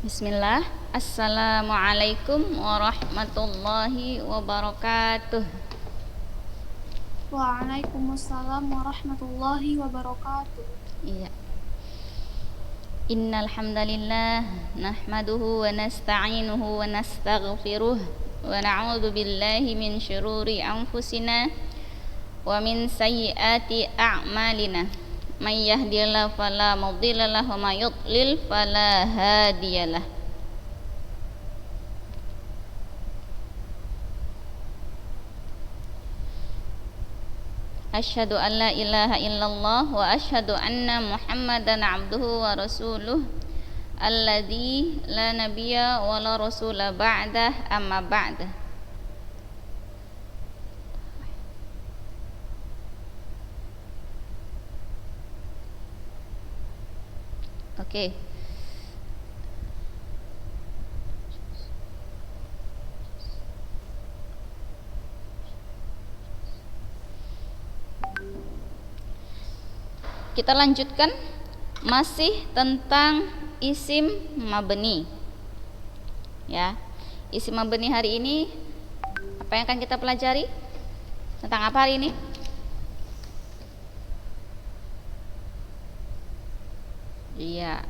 Bismillah. Assalamualaikum warahmatullahi wabarakatuh. Waalaikumsalam warahmatullahi wabarakatuh. Iya. Innal hamdalillah nahmaduhu wa nasta'inuhu wa nastaghfiruh wa na'udzu billahi min syururi anfusina wa min sayyiati a'malina. May yahdihillahu fala mudilla lahu wa may yudlil fala hadiyalah. Asyhadu an la ilaha illallah wa asyhadu anna Muhammadan abduhu wa rasuluh alladzi la nabiyya wa la rasula ba'dah amma ba'd. Oke. Kita lanjutkan masih tentang isim mabni. Ya. Isim mabni hari ini apa yang akan kita pelajari? Tentang apa hari ini? Iya.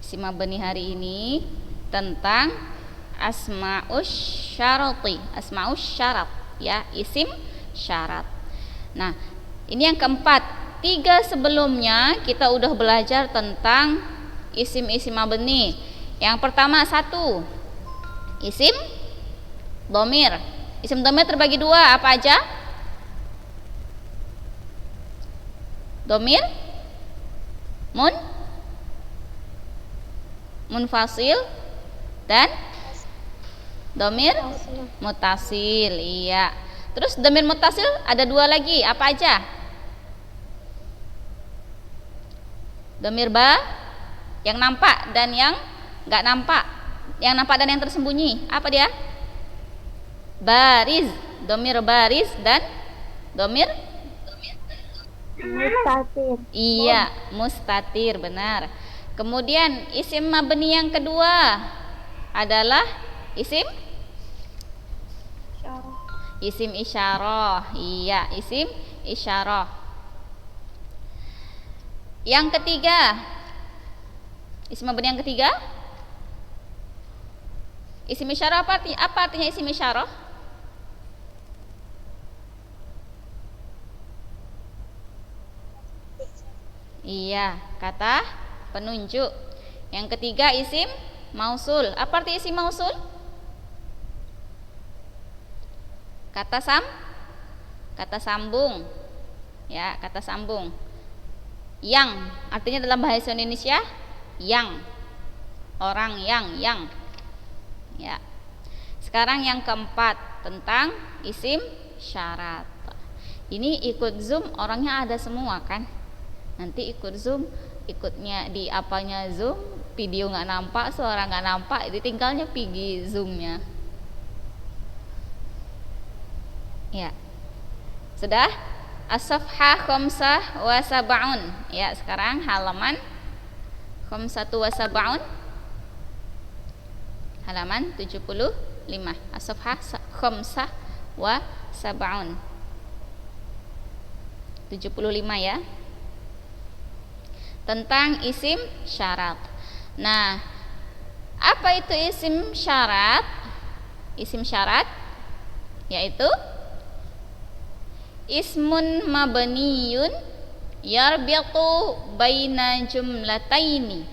Isim mabni hari ini tentang asma'us syarati, asma'us syarat, ya, isim syarat. Nah, ini yang keempat. 3 sebelumnya kita udah belajar tentang isim-isim mabni. Yang pertama 1, isim dhamir. Isim dhamir terbagi 2, apa aja? Dhamir munfasil dan dhamir mutasil. Iya. Terus dhamir mutasil ada 2 lagi, apa aja? Dhamir ba yang nampak dan yang enggak nampak. Yang nampak dan yang tersembunyi, apa dia? Bariz, dhamir bariz dan dhamir Mustatir. iya, mustatir, benar. Kemudian isim mabni yang kedua adalah isim isyarah. Iya, isim isyarah. Yang ketiga, isim mabni yang ketiga, isim isyarah apa artinya isim isyarah? Iya, kata penunjuk. Yang ketiga isim mausul. Apa arti isim mausul? Kata sambung. Ya, kata sambung. Yang artinya dalam bahasa Indonesia yang, orang yang. Ya. Sekarang yang keempat tentang isim syarat. Ini ikut Zoom orangnya ada semua kan? Nanti ikut Zoom, ikutnya di apanya Zoom, video nggak nampak, suara nggak nampak, ditinggalnya pergi Zoomnya. Ya, sudah. As-safhah khamsah wa sab'un. Ya, sekarang halaman khamsatu wa sab'un, halaman 75. As-safhah khamsah wa sab'un, 75 ya. Tentang isim syarat. Nah, apa itu isim syarat? Isim syarat yaitu ismun mabniyun yarbitu baina jumlataini.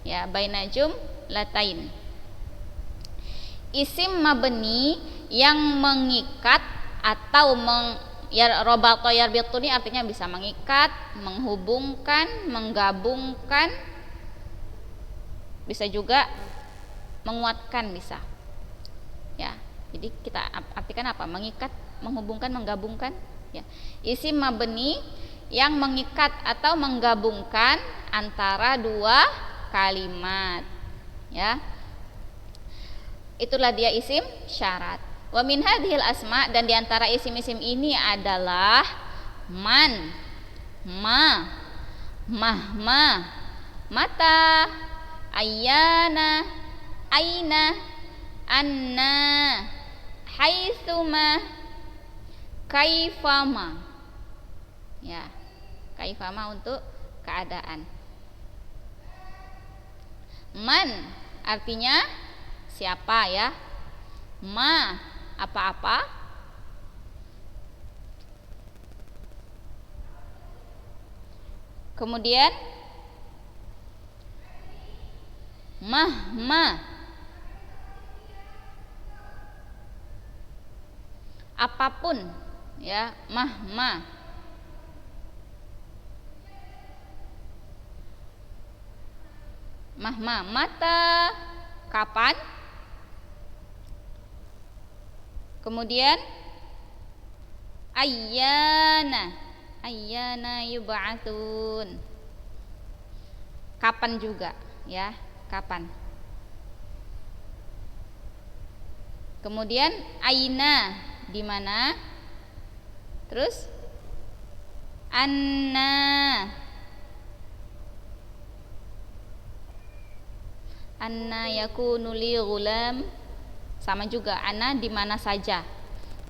Ya, baina jumlatain. Isim mabni yang mengikat atau robato yarbitu ini artinya bisa mengikat, menghubungkan, menggabungkan, bisa juga menguatkan, bisa. Ya, jadi kita artikan apa? Mengikat, menghubungkan, menggabungkan. Ya, isim mabni yang mengikat atau menggabungkan antara 2 kalimat. Ya, itulah dia isim syarat. Wa min hadhil asma, dan diantara isim-isim ini adalah man, mahma, mata, ayyana, aina, anna, haitsuma, kaifama. Ya, kaifama untuk keadaan. Man artinya siapa ya. Ma apa-apa. Kemudian mahma apapun ya, mahma. Mahma mata kapan. Kemudian ayyana, ayyana yub'atsun. Kapan juga ya, kapan. Kemudian aina di mana. Terus anna, anna yakunu li ghulam. Sama juga anna di mana saja.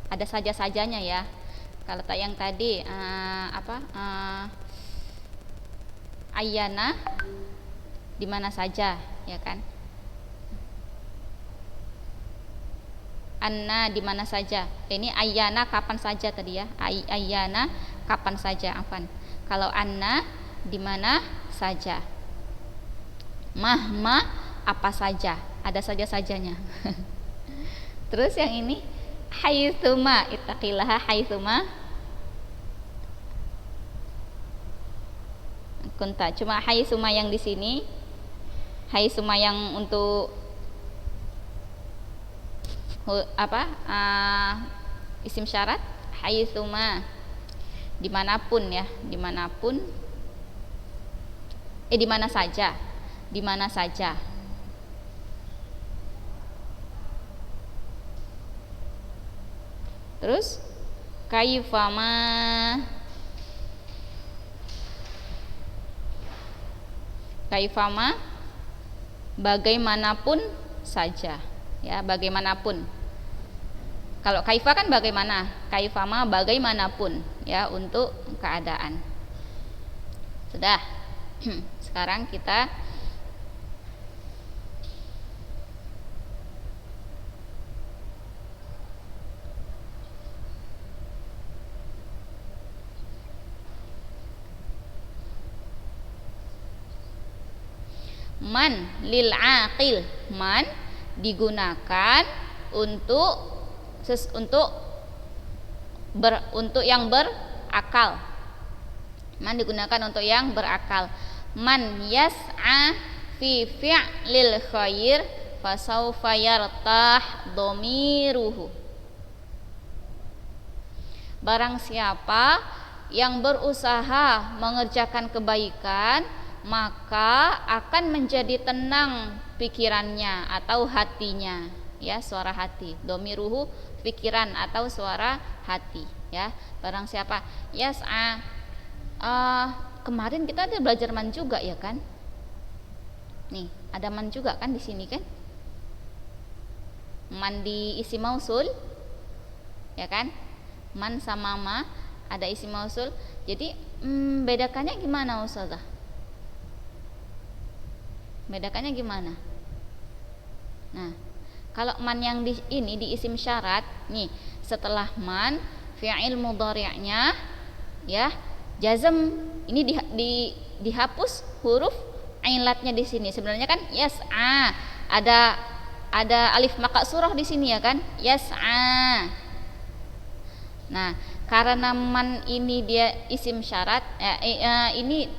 Ada saja-sajanya ya. Kalau tak yang tadi ayyana di mana saja ya kan. Anna di mana saja. Ini ayyana kapan saja tadi ya. Ayyana kapan saja, afan. Kalau anna di mana saja. Mahma apa saja, ada saja-sajanya. Terus yang ini haitsuma, ittaqillaha haitsuma kunta. Cuma haitsuma yang di sini, haitsuma yang untuk isim syarat, haitsuma dimanapun ya, dimanapun, di mana saja, di mana saja. Terus kaifama, kaifama bagaimanapun saja ya, bagaimanapun. Kalau kaifa kan bagaimana, kaifama bagaimanapun ya, untuk keadaan. Sudah. Sekarang kita man lil aqil. Man digunakan untuk untuk yang berakal. Man digunakan untuk yang berakal. Man yas'a fi fi'lil khair fasawfa yartah dhamiruhu. Barang siapa yang berusaha mengerjakan kebaikan, maka akan menjadi tenang pikirannya atau hatinya ya, suara hati. Dhamiruhu pikiran atau suara hati ya. Barang siapa yas'a, kemarin kita ada belajar man juga ya kan. Nih ada man juga kan di sini kan, man di isim mausul ya kan. Man sama ma ada isim mausul. Jadi bedakannya gimana Ustazah? Bedakannya gimana? Nah, kalau man yang di ini di isim syarat nih, setelah man fi'il mudhari'nya ya jazm, ini dihapus huruf ailatnya di sini. Sebenarnya kan yas'a, ada alif maqsurah di sini ya kan, yas'a. Nah, karena man ini dia isim syarat, ini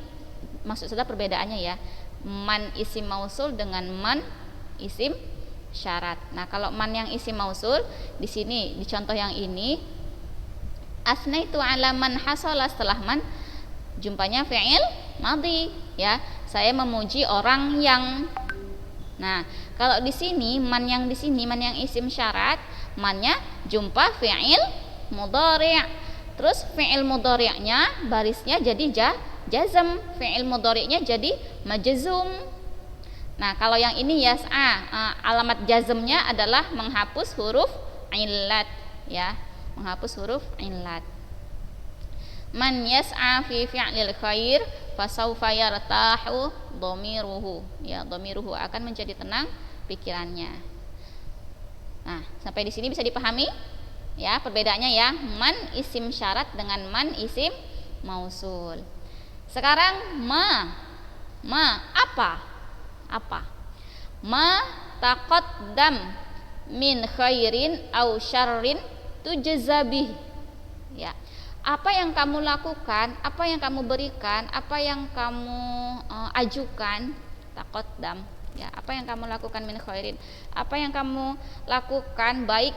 maksud saya perbedaannya ya. Man isim mausul dengan man isim syarat. Nah, kalau man yang isim mausul di sini di contoh yang ini, asnaitu ala man hasala, setelah man jumpanya fi'il madhi ya. Saya memuji orang yang. Nah, kalau di sini man yang di sini man yang isim syarat, mannya jumpa fi'il mudhari'. Terus fi'il mudhari'nya barisnya jadi jazm, fi'il mudhari'nya jadi majzum. Nah, kalau yang ini yas'a, alamat jazmnya adalah menghapus huruf illat, ya, menghapus huruf illat. Man yas'a fi fi'lil khair fasawfa yartahu dhamiruhu, ya, dhamiruhu akan menjadi tenang pikirannya. Nah, sampai di sini bisa dipahami ya perbedaannya ya, man isim syarat dengan man isim mausul. Sekarang ma apa? Ma taqaddam min khairin au syarrin tujzabih. Ya. Apa yang kamu lakukan, apa yang kamu berikan, apa yang kamu ajukan, taqaddam, ya, apa yang kamu lakukan min khairin, apa yang kamu lakukan baik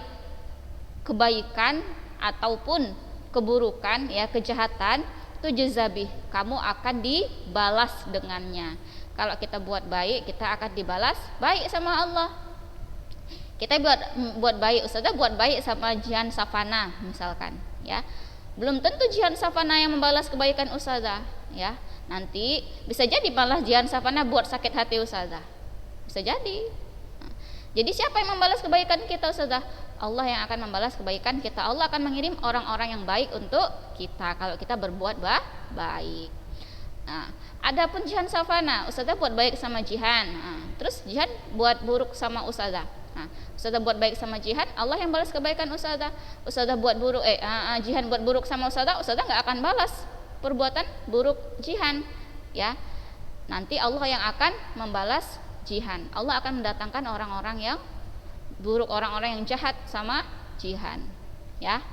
kebaikan ataupun keburukan, ya, kejahatan, tujzabih, kamu akan dibalas dengannya. Kalau kita buat baik, kita akan dibalas baik sama Allah. Kita buat baik, ustazah buat baik sama Jihan Safana misalkan, ya, belum tentu Jihan Safana yang membalas kebaikan ustazah, ya. Nanti bisa jadi malah Jihan Safana buat sakit hati ustazah, bisa jadi. Jadi siapa yang membalas kebaikan kita ustazah? Allah yang akan membalas kebaikan kita. Allah akan mengirim orang-orang yang baik untuk kita kalau kita berbuat baik. Nah, adapun Jihan Safana, ustazah buat baik sama Jihan, terus Jihan buat buruk sama ustazah. Nah, ustazah buat baik sama Jihan, Allah yang balas kebaikan ustazah. Ustazah buat buruk, Jihan buat buruk sama ustazah nggak akan balas perbuatan buruk Jihan, ya. Nanti Allah yang akan membalas Jihan. Allah akan mendatangkan orang-orang yang buruk, orang-orang yang jahat sama Jihan, ya.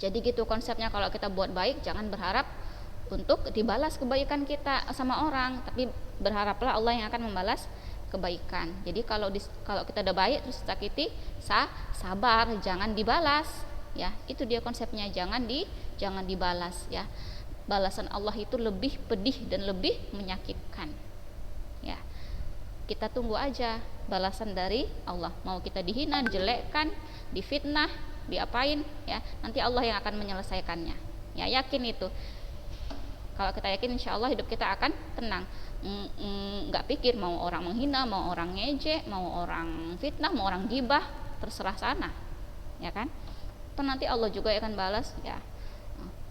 Jadi gitu konsepnya, kalau kita buat baik jangan berharap untuk dibalas kebaikan kita sama orang, tapi berharaplah Allah yang akan membalas kebaikan. Jadi kalau kita udah baik terus sakiti, sabar, jangan dibalas, ya. Itu dia konsepnya, jangan dibalas, ya. Balasan Allah itu lebih pedih dan lebih menyakitkan, ya. Kita tunggu aja balasan dari Allah. Mau kita dihina, dijelekkan, difitnah, diapain, ya, nanti Allah yang akan menyelesaikannya, ya, yakin itu. Kalau kita yakin, insya Allah hidup kita akan tenang. Nggak pikir mau orang menghina, mau orang ngejek, mau orang fitnah, mau orang gibah, terserah sana, ya kan. Atau nanti Allah juga akan balas, ya.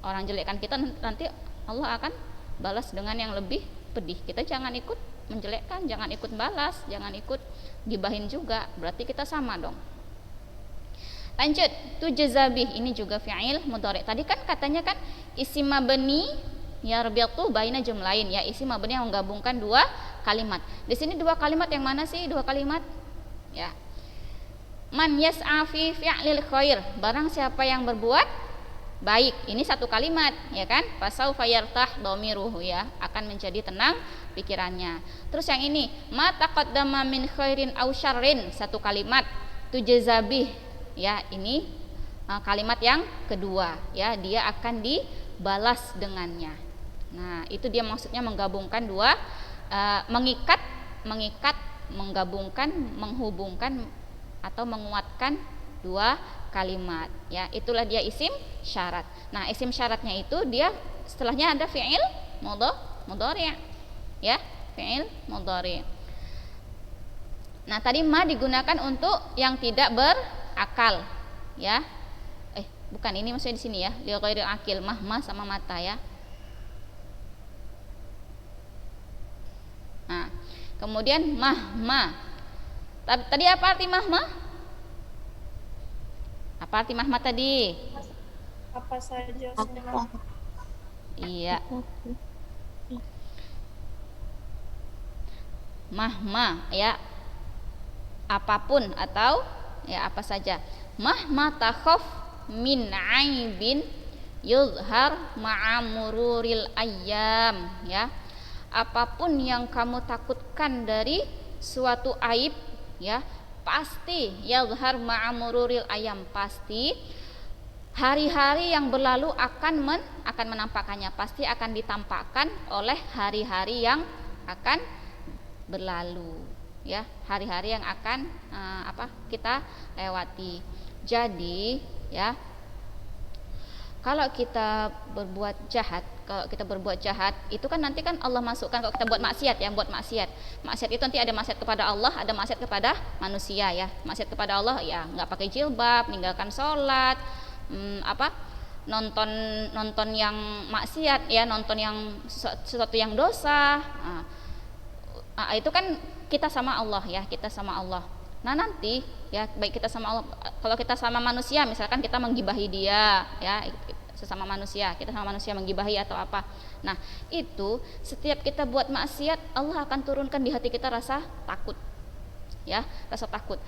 Orang jelekkan kita, nanti Allah akan balas dengan yang lebih pedih. Kita jangan ikut menjelekkan, jangan ikut balas, jangan ikut gibahin juga, berarti kita sama dong. Lanjut, tujzabih, ini juga fi'il mudhari. Tadi kan katanya kan isim mabni yarbitu baina jumlain, ya, isim mabni yang menggabungkan dua kalimat. Di sini dua kalimat yang mana sih? Dua kalimat, ya. Man yas'a fi fi'lil khair, barang siapa yang berbuat baik, ini satu kalimat, ya kan. Fasaufa yartah dhamiruhu, ya, akan menjadi tenang pikirannya. Terus yang ini, ma taqaddama min khairin aw syarrin, satu kalimat, tujzabih, ya, ini kalimat yang kedua, ya, dia akan dibalas dengannya. Nah, itu dia maksudnya menggabungkan dua, mengikat, menggabungkan, menghubungkan atau menguatkan dua kalimat, ya. Itulah dia isim syarat. Nah, isim syaratnya itu dia setelahnya ada fi'il mudhari', ya, fi'il mudhari'. Nah, tadi ma digunakan untuk yang tidak berakal, ya. Bukan, ini maksudnya di sini, ya, li ghairil akil, ma sama mata, ya. Nah, kemudian ma. Tadi apa arti ma? Apa arti ma tadi? Apa saja Iya. Ma, ya, apapun atau, ya, apa saja. Ma takhaf min aibin yuzhar ma'amururil ayyam, ya. Apapun yang kamu takutkan dari suatu aib, ya, pasti yuzhar ma'amururil ayyam, pasti hari-hari yang berlalu akan menampakkannya, pasti akan ditampakkan oleh hari-hari yang akan berlalu, ya, hari-hari yang akan kita lewati. Jadi, ya, kalau kita berbuat jahat, Kalau kita berbuat jahat itu kan nanti kan Allah masukkan, kalau kita buat maksiat ya, maksiat itu nanti ada maksiat kepada Allah, ada maksiat kepada manusia ya. Maksiat kepada Allah ya nggak pakai jilbab, meninggalkan sholat, nonton yang maksiat ya, nonton yang sesuatu yang dosa. Itu kan kita sama Allah ya, kita sama Allah. Nah nanti ya, baik kita sama Allah, kalau kita sama manusia misalkan kita menggibahi dia ya, sesama manusia, kita sama manusia menggibahi atau apa. Nah itu setiap kita buat maksiat, Allah akan turunkan di hati kita rasa takut ya, rasa takut.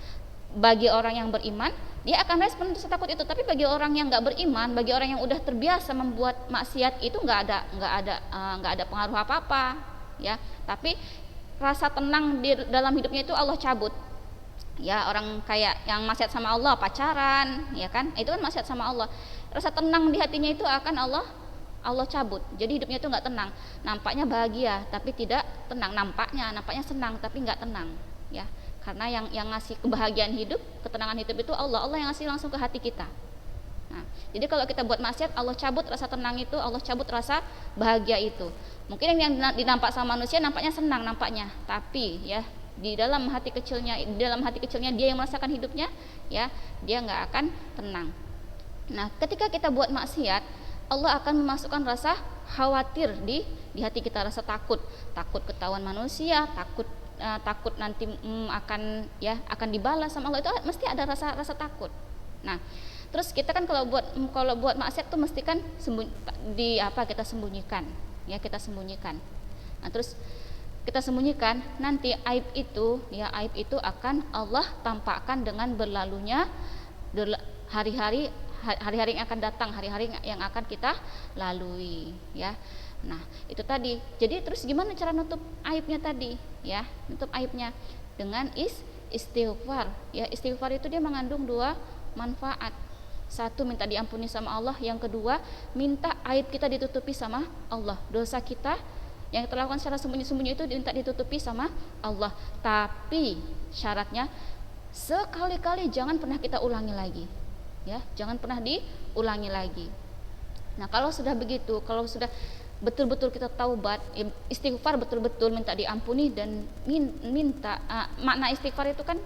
Bagi orang yang beriman dia akan respon rasa takut itu, tapi bagi orang yang nggak beriman, bagi orang yang udah terbiasa membuat maksiat itu nggak ada pengaruh apa-apa ya. Tapi rasa tenang di dalam hidupnya itu Allah cabut ya. Orang kayak yang maksiat sama Allah, pacaran ya kan, itu kan maksiat sama Allah, rasa tenang di hatinya itu akan Allah cabut. Jadi hidupnya itu nggak tenang, nampaknya bahagia tapi tidak tenang, nampaknya senang tapi nggak tenang ya. Karena yang ngasih kebahagiaan hidup, ketenangan hidup itu Allah yang ngasih langsung ke hati kita. Nah, jadi kalau kita buat maksiat, Allah cabut rasa tenang itu, Allah cabut rasa bahagia itu. Mungkin yang dinampak sama manusia nampaknya senang nampaknya, tapi ya di dalam hati kecilnya dia yang merasakan hidupnya ya, dia nggak akan tenang. Nah ketika kita buat maksiat, Allah akan memasukkan rasa khawatir di hati kita, rasa takut ketahuan manusia, takut nanti akan dibalas sama Allah, itu mesti ada rasa takut. Nah terus kita kan kalau buat maksiat tuh mesti kan kita sembunyikan ya, kita sembunyikan. Nah terus kita sembunyikan, nanti aib itu akan Allah tampakkan dengan berlalunya hari-hari yang akan datang, hari-hari yang akan kita lalui ya. Nah itu tadi. Jadi terus gimana cara nutup aibnya tadi ya? Nutup aibnya dengan istighfar ya. Istighfar itu dia mengandung dua manfaat. Satu, minta diampuni sama Allah. Yang kedua, minta aib kita ditutupi sama Allah. Dosa kita yang kita lakukan secara sembunyi-sembunyi itu minta ditutupi sama Allah. Tapi syaratnya sekali-kali jangan pernah kita ulangi lagi ya, jangan pernah diulangi lagi. Nah kalau sudah begitu, kalau sudah betul-betul kita taubat, istighfar betul-betul minta diampuni dan minta makna istighfar itu kan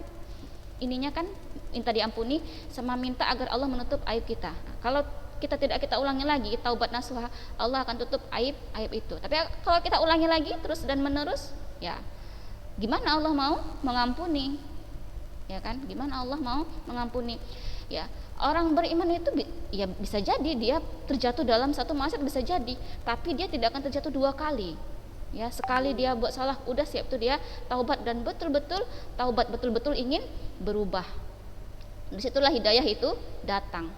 ininya kan minta diampuni sama minta agar Allah menutup aib kita. Nah, kalau kita ulangi lagi, taubat nasuha, Allah akan tutup aib itu. Tapi kalau kita ulangi lagi terus dan menerus, ya gimana Allah mau mengampuni? Ya kan? Gimana Allah mau mengampuni? Ya, orang beriman itu ya bisa jadi dia terjatuh dalam satu maksiat, bisa jadi, tapi dia tidak akan terjatuh dua kali. Ya, sekali dia buat salah, udah siap tuh dia taubat dan betul-betul ingin berubah. Disitulah hidayah itu datang.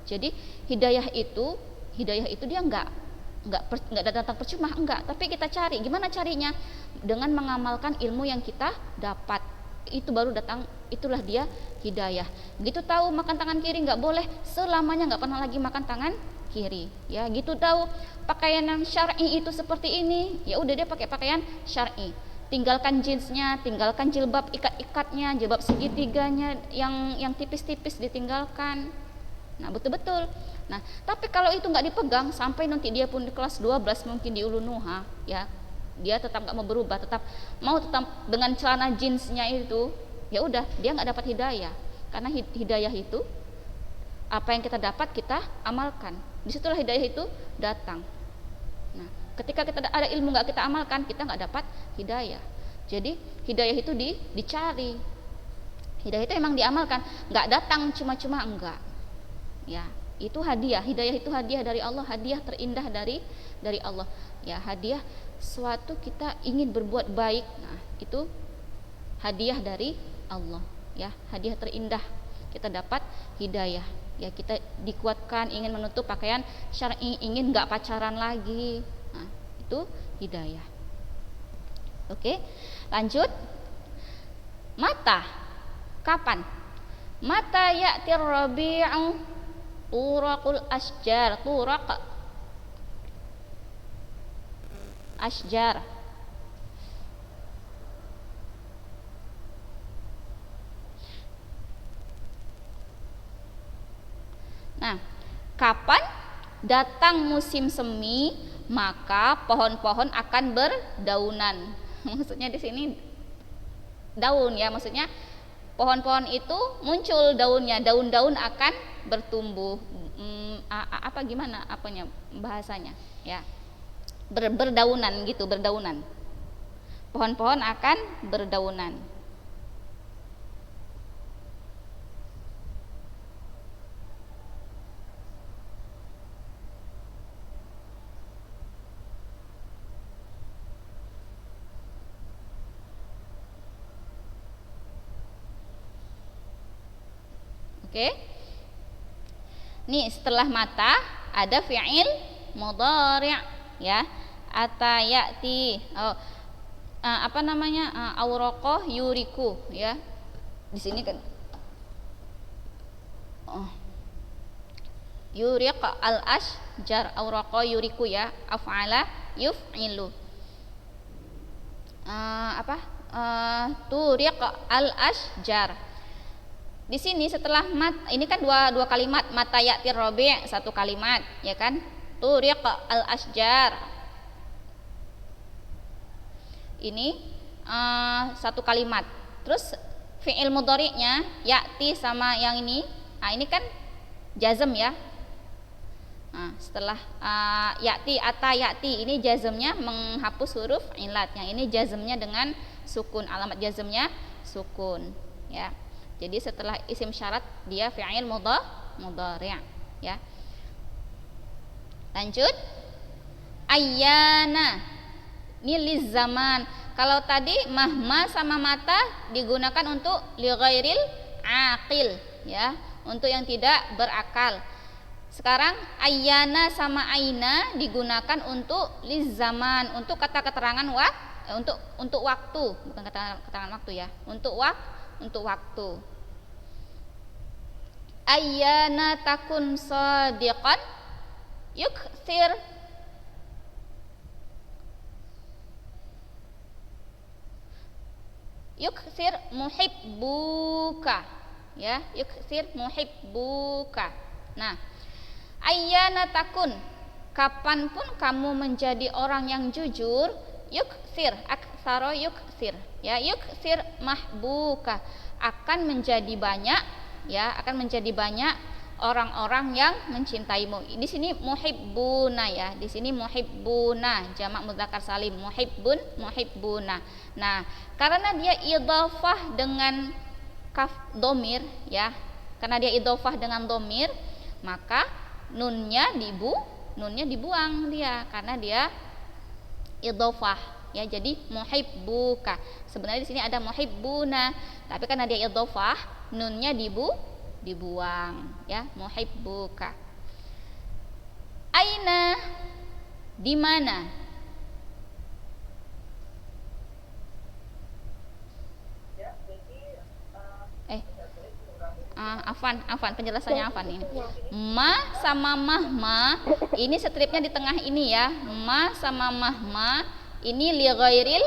Jadi hidayah itu dia nggak datang percuma, enggak. Tapi kita cari, gimana carinya? Dengan mengamalkan ilmu yang kita dapat. Itu baru datang, itulah dia hidayah. Gitu tahu makan tangan kiri nggak boleh, selamanya nggak pernah lagi makan tangan kiri. Ya, gitu tahu pakaian yang syar'i itu seperti ini, ya udah dia pakai pakaian syar'i. Tinggalkan jeansnya, tinggalkan jilbab ikat-ikatnya, jilbab segitiganya yang tipis-tipis ditinggalkan. Nah betul-betul. Nah tapi kalau itu nggak dipegang sampai nanti dia pun di kelas 12 mungkin di Ulunuha ya, dia tetap nggak mau berubah, tetap dengan celana jeansnya itu, ya udah dia nggak dapat hidayah. Karena hidayah itu apa yang kita dapat kita amalkan, disitulah hidayah itu datang. Nah ketika kita ada ilmu nggak kita amalkan, kita nggak dapat hidayah. Jadi hidayah itu dicari, hidayah itu emang diamalkan, nggak datang cuma-cuma, enggak. Ya, itu hadiah. Hidayah itu hadiah dari Allah, hadiah terindah dari Allah. Ya, hadiah suatu kita ingin berbuat baik. Nah, itu hadiah dari Allah. Ya, hadiah terindah. Kita dapat hidayah. Ya, kita dikuatkan ingin menutup pakaian syar'i, ingin enggak pacaran lagi. Nah, itu hidayah. Oke, lanjut. Mata. Kapan? Mata ya'tir rabi'u turaqul asjar, turaq asjar. Nah, kapan datang musim semi, maka pohon-pohon akan berdaunan. Maksudnya di sini daun ya, maksudnya pohon-pohon itu muncul daunnya, daun-daun akan bertumbuh. Apa gimana apanya bahasanya ya, berdaunan gitu, berdaunan, pohon-pohon akan berdaunan. Oke. Nih setelah mata ada fi'il mudhari' ya. Atayati. Apa namanya? Auraqah yuriku ya. Di sini kan yuriq al-ashjar, auraqah yuriku ya. Af'ala yuf'ilu. Turiq al-ashjar. Di sini setelah ini kan dua kalimat, mata ya'tir rabi' satu kalimat ya kan, turiq al asjar ini satu kalimat. Terus fi'il mudhari'nya ya'ti sama yang ini kan jazm ya. Setelah ya'ti, ata ya'ti, ini jazmnya menghapus huruf ilat, yang ini jazmnya dengan sukun, alamat jazmnya sukun ya. Jadi setelah isim syarat dia fi'il mudhari' ya. Lanjut. Ayyana. Ini liz zaman. Kalau tadi mahma sama mata digunakan untuk li ghairil aqil ya, untuk yang tidak berakal. Sekarang ayyana sama aina digunakan untuk liz zaman, untuk kata keterangan untuk waktu, bukan kata keterangan waktu ya. Untuk waktu. Ayyana takun sadiqan yukthir muhibbuka ya, yukthir muhibbuka. Nah, ayyana takun, kapanpun kamu menjadi orang yang jujur, yukthir, aktsara yukthir ya, yukthir mahbuka, akan menjadi banyak ya, akan menjadi banyak orang-orang yang mencintaimu. Di sini muhibbuna ya, di sini muhibbuna jamak mudzakkar salim, muhibbuna. Nah, karena dia idhofah dengan kaf domir ya, karena dia idhofah dengan domir, maka nunnya dibuang dia, karena dia idhofah ya. Jadi muhibbuka, sebenarnya di sini ada muhibbuna, tapi karena dia idhofah nunnya dibuang ya, muhibbuka. Aina, di mana? Afan penjelasannya Afan ini. Ma sama mahma ini stripnya di tengah ini ya. Ma sama mahma ini li ghairil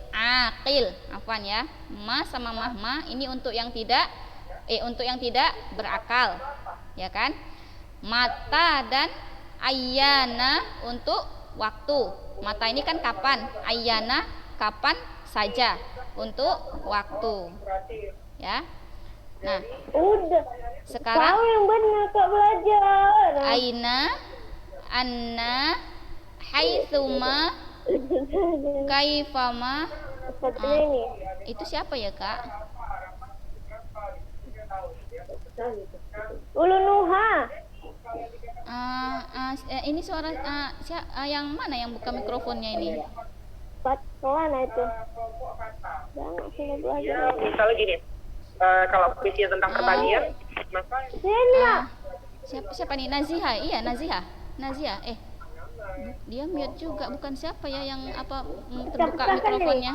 aqil. Afan ya. Ma sama mahma ini untuk yang tidak berakal ya kan. Mata dan ayyana untuk waktu. Mata ini kan kapan, ayyana kapan saja, untuk waktu ya. Nah, sekarang Kau yang benar Kak belajar. aina, anna, haitsuma, kaifama. Itu siapa ya Kak? Ulu Nuha. Ini suara yang mana yang buka mikrofonnya ini? Mana itu? Jangan sudah belajar. Misalnya gini, kalau kuisnya tentang pertanian, maka Siapa nih? Naziha. Iya, Naziha. Dia mute juga, bukan siapa ya yang terbuka mikrofonnya.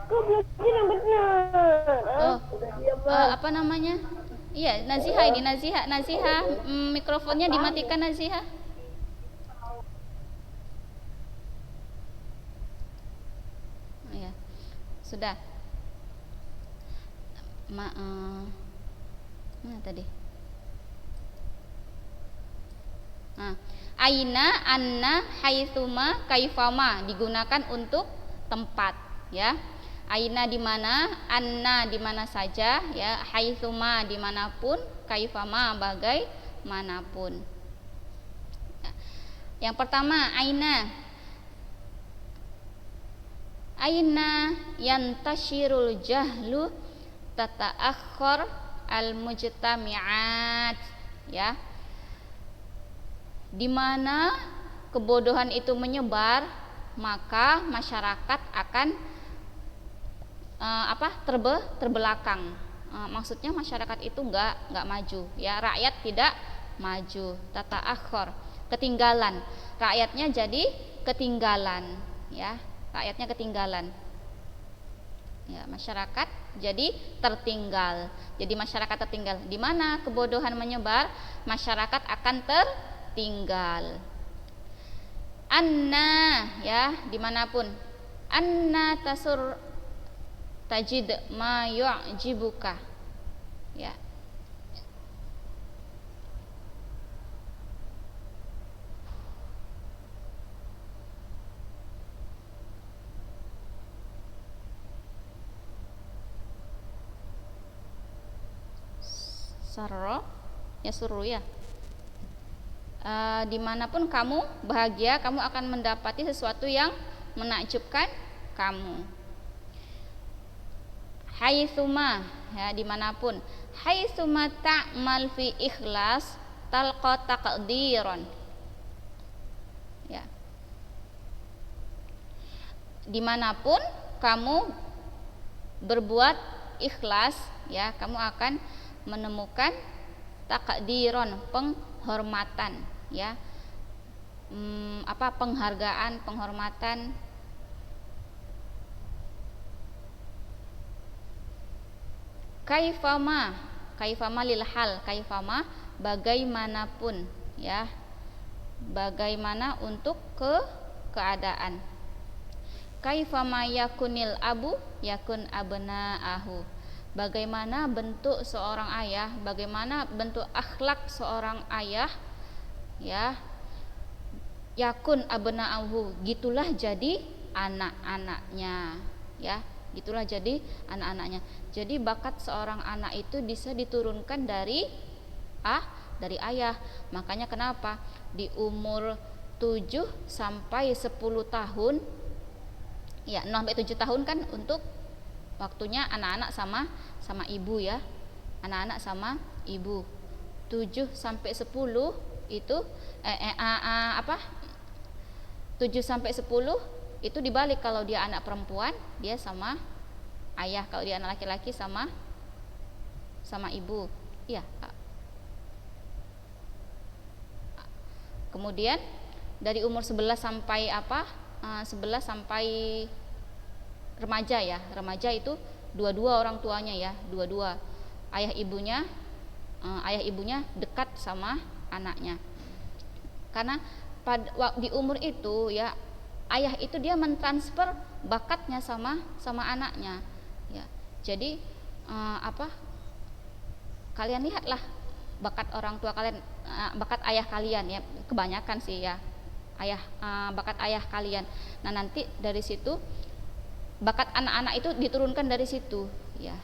Kau belajar yang benar. Apa namanya? Iya, Naziha ini, Naziha. Mikrofonnya dimatikan Naziha. Iya. Sudah. Nah, tadi. Nah, aina, anna, haitsuma, kaifama digunakan untuk tempat, ya. Aina di mana, anna di mana saja, ya. Haitsuma dimanapun, kaifama bagaimanapun. Ya. Yang pertama, aina. Aina yantashirul jahlu tata'akhkhar al-mujtami'at, ya. Di mana kebodohan itu menyebar, maka masyarakat akan terbelakang. Maksudnya masyarakat itu enggak maju, ya. Rakyat tidak maju. Tata'akhkhar, ketinggalan. Rakyatnya jadi ketinggalan, ya. Rakyatnya ketinggalan. Ya, masyarakat jadi tertinggal. Jadi masyarakat tertinggal. Di mana kebodohan menyebar, masyarakat akan tertinggal. Anna, ya, dimanapun. Anna tasur tajid ma yu'jibuka, ya. Sarro, ya, suruh, ya. Dimanapun kamu bahagia, kamu akan mendapati sesuatu yang menakjubkan kamu. Haitsuma, ya, dimanapun. Haitsuma ta'mal fi ikhlas talqa taqdiran, ya. Dimanapun kamu berbuat ikhlas, ya, kamu akan menemukan takdiron, penghormatan, ya. Penghargaan, penghormatan. Kaifama lil hal, kaifama bagaimanapun, ya. Bagaimana untuk keadaan. Kaifama yakunil abu yakun abnaahu. Bagaimana bentuk seorang ayah, bagaimana bentuk akhlak seorang ayah, ya. Yakun abnaahu, gitulah jadi anak-anaknya, ya. Gitulah jadi anak-anaknya. Jadi bakat seorang anak itu bisa diturunkan dari ayah. Makanya kenapa di umur 7 sampai 10 tahun, ya, 0 sampai 7 tahun kan untuk waktunya anak-anak sama ibu, ya. Anak-anak sama ibu. 7 sampai 10 itu 7 sampai 10 itu dibalik, kalau dia anak perempuan dia sama ayah, kalau dia anak laki-laki sama ibu. Iya. Kemudian dari umur 11 sampai 11 sampai remaja, ya. Remaja itu dua-dua orang tuanya, ya, dua-dua. Ayah ibunya dekat sama anaknya. Karena di umur itu, ya, ayah itu dia mentransfer bakatnya sama anaknya, ya. Jadi kalian lihatlah bakat orang tua kalian, bakat ayah kalian, ya, kebanyakan sih, ya, bakat ayah kalian. Nah, nanti dari situ bakat anak-anak itu diturunkan dari situ, ya.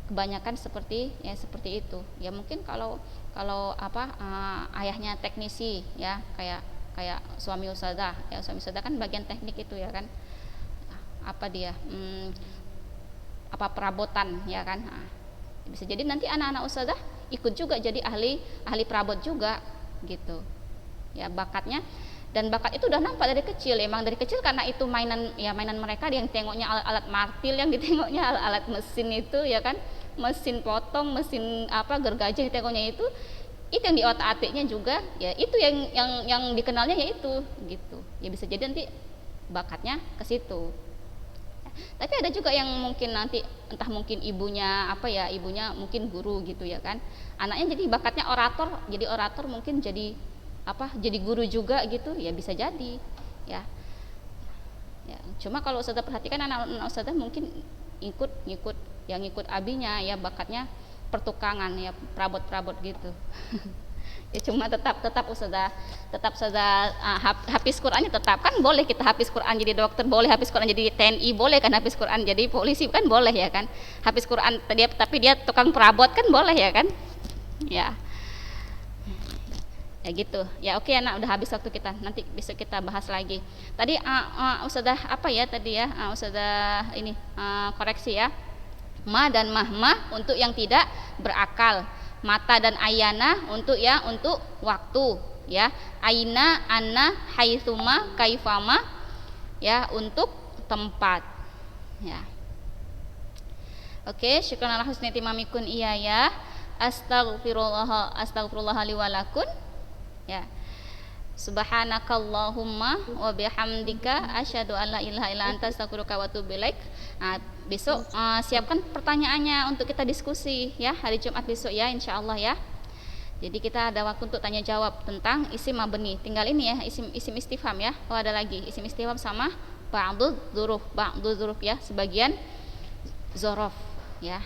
Kebanyakan seperti itu, ya. Mungkin kalau ayahnya teknisi, ya, kayak suami ustadzah, ya. Suami ustadzah kan bagian teknik itu, ya kan, perabotan, ya kan. Nah, bisa jadi nanti anak-anak ustadzah ikut juga jadi ahli perabot juga, gitu, ya, bakatnya. Dan bakat itu udah nampak dari kecil, emang dari kecil, karena itu mainan mereka, yang tengoknya alat martil, yang ditengoknya alat mesin itu, ya kan, mesin potong, mesin gergaji, ditengoknya itu yang di otak-atiknya juga, ya, itu yang dikenalnya, ya, itu, gitu, ya. Bisa jadi nanti bakatnya ke situ. Tapi ada juga yang mungkin nanti entah mungkin ibunya ibunya mungkin guru, gitu, ya kan, anaknya jadi bakatnya orator, jadi orator, mungkin jadi guru juga, gitu, ya, bisa jadi, ya. Cuma kalau ustadzah perhatikan anak-anak ustadzah mungkin ngikut abinya, ya, bakatnya pertukangan ya, perabot-perabot gitu. Ya cuma tetap Ustazah hafiz Qurannya tetap kan boleh, kita hafiz Quran jadi dokter boleh, hafiz Quran jadi TNI boleh kan, hafiz Quran jadi polisi kan boleh ya kan, hafiz Quran tapi dia tukang perabot kan boleh ya kan, ya gitu ya. Oke anak, udah habis waktu kita, nanti besok kita bahas lagi. Tadi Ustazah apa ya tadi ya, Ustazah ini koreksi ya, ma dan mahma untuk yang tidak berakal, mata dan ayana untuk waktu ya, aina, anna, haitsuma, kaifama ya untuk tempat ya. Oke, syukran ala husni timamikun iya ya. Astaghfirullah li wa lakum ya. Subhanakallahumma wa bihamdika asyhadu an la ilaha illa anta astaghfiruka wa atubu ilaik. Nah, besok siapkan pertanyaannya untuk kita diskusi ya, hari Jumat besok ya insyaallah ya. Jadi kita ada waktu untuk tanya jawab tentang isim mabni. Tinggal ini ya, isim istifham ya. Oh ada lagi isim istifham sama ba'dul dzuruf ya, sebagian zorof ya.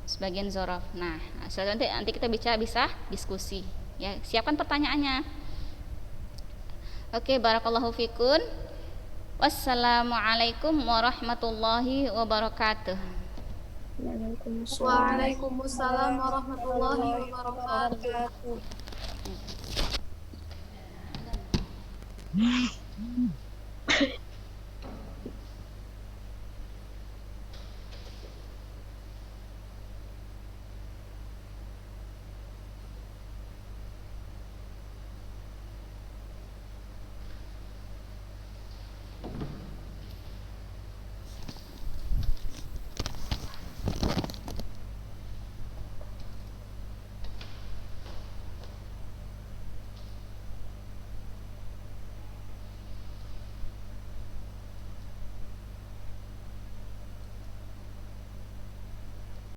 Sebagian zorof. Nah, nanti kita bisa diskusi ya. Siapkan pertanyaannya. Oke, barakallahu fikun. Wassalamualaikum warahmatullahi wabarakatuh. Waalaikumsalam warahmatullahi wabarakatuh.